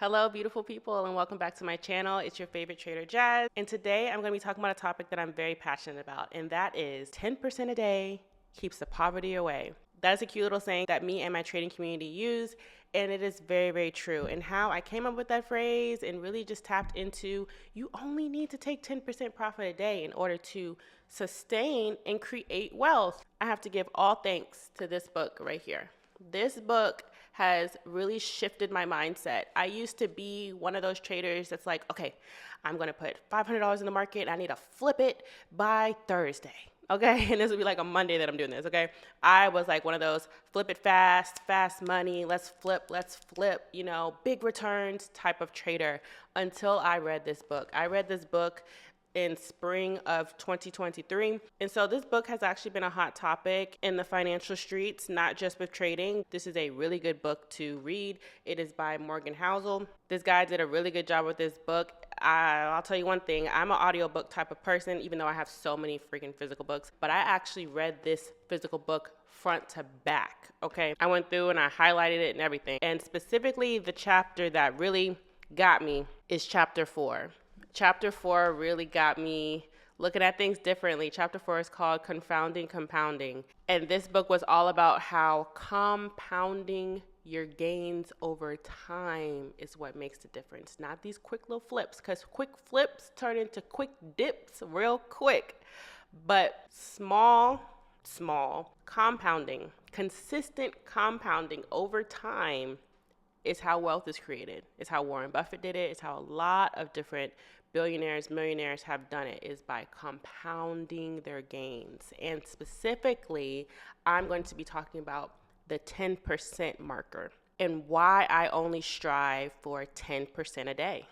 Hello, beautiful people, and welcome back to my channel. It's your favorite trader, Jazz. And today I'm going to be talking about a topic that I'm very passionate about, and that is 10% a day keeps the poverty away. That is a cute little saying that me and my trading community use, and it is very, very true. And how I came up with that phrase and really just tapped into you only need to take 10% profit a day in order to sustain and create wealth. I have to give all thanks to this book right here. This book has really shifted my mindset. I used to be one of those traders that's like, okay, I'm gonna put $500 in the market. I need to flip it by Thursday. Okay, and this would be like a Monday that I'm doing this, okay? I was like one of those flip it fast money, let's flip, big returns type of trader until I read this book. I read this book in spring of 2023. And so this book has actually been a hot topic in the financial streets, not just with trading. This is a really good book to read. It is by Morgan Housel. This guy did a really good job with this book. I'll tell you one thing, I'm an audiobook type of person, even though I have so many freaking physical books, but I actually read this physical book front to back, okay? I went through and I highlighted it and everything. And specifically the chapter that really got me is chapter 4. Chapter 4 really got me looking at things differently. Chapter 4 is called Confounding Compounding. And this book was all about how compounding your gains over time is what makes the difference. Not these quick little flips, because quick flips turn into quick dips real quick. But small compounding, consistent compounding over time is how wealth is created. It's how Warren Buffett did it. It's how a lot of different billionaires, millionaires have done it, is by compounding their gains. And specifically, I'm going to be talking about the 10% marker and why I only strive for 10% a day.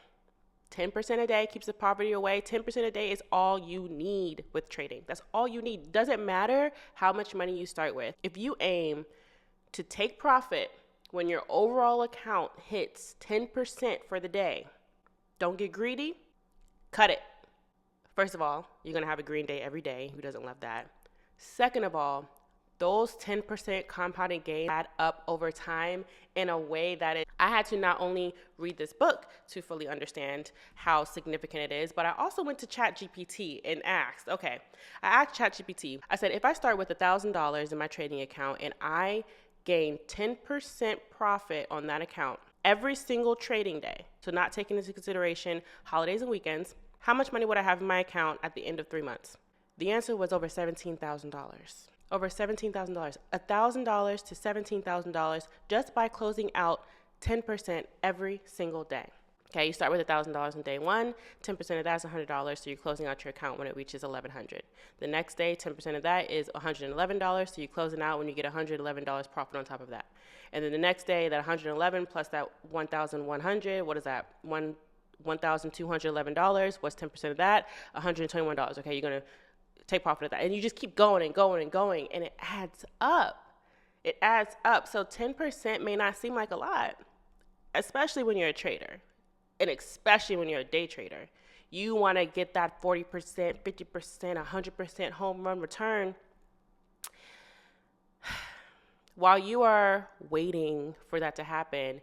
10% a day keeps the poverty away. 10% a day is all you need with trading. That's all you need. Doesn't matter how much money you start with. If you aim to take profit when your overall account hits 10% for the day, don't get greedy, cut it. First of all, you're going to have a green day every day. Who doesn't love that? Second of all, those 10% compounding gains add up over time in a way that I had to not only read this book to fully understand how significant it is, but I also went to ChatGPT and asked, I asked ChatGPT, I said, if I start with $1,000 in my trading account and I gain 10% profit on that account every single trading day, so not taking into consideration holidays and weekends, how much money would I have in my account at the end of 3 months? The answer was over $17,000. Over $17,000. $1,000 to $17,000 just by closing out 10% every single day. Okay, you start with $1,000 on day one, 10% of that is $100, so you're closing out your account when it reaches $1,100. The next day, 10% of that is $111, so you're closing out when you get $111 profit on top of that. And then the next day, that 111 plus that 1,100, what is that? $1,211. What's 10% of that? $121. Okay, you're gonna take profit of that, and you just keep going and going and going, and it adds up. It adds up. So 10% may not seem like a lot, especially when you're a trader. And especially when you're a day trader, you want to get that 40%, 50%, 100% home run return. While you are waiting for that to happen,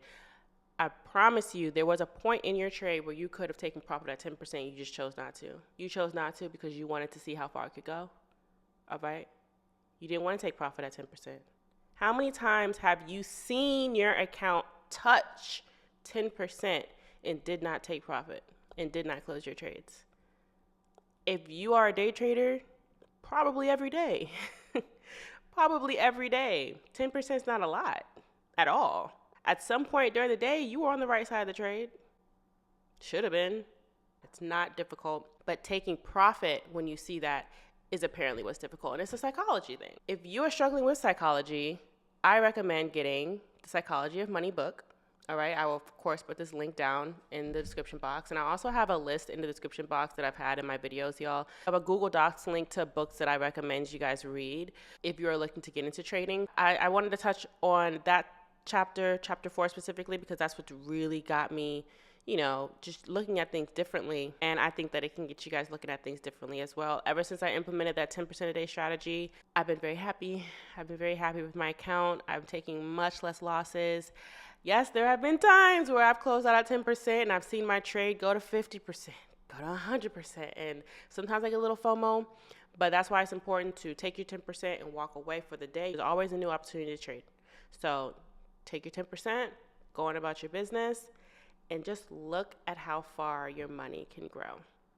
I promise you there was a point in your trade where you could have taken profit at 10%. You just chose not to. You chose not to because you wanted to see how far it could go. All right? You didn't want to take profit at 10%. How many times have you seen your account touch 10% and did not take profit and did not close your trades? If you are a day trader, probably every day. Probably every day. 10% is not a lot at all. At some point during the day, you were on the right side of the trade. Should have been. It's not difficult. But taking profit when you see that is apparently what's difficult. And it's a psychology thing. If you are struggling with psychology, I recommend getting the Psychology of Money book. All right, I will, of course, put this link down in the description box. And I also have a list in the description box that I've had in my videos, y'all. I have a Google Docs link to books that I recommend you guys read if you're looking to get into trading. I wanted to touch on that chapter 4 specifically, because that's what really got me, just looking at things differently. And I think that it can get you guys looking at things differently as well. Ever since I implemented that 10% a day strategy, I've been very happy. I've been very happy with my account. I'm taking much less losses. Yes, there have been times where I've closed out at 10% and I've seen my trade go to 50%, go to 100%. And sometimes I get a little FOMO, but that's why it's important to take your 10% and walk away for the day. There's always a new opportunity to trade. So take your 10%, go on about your business, and just look at how far your money can grow.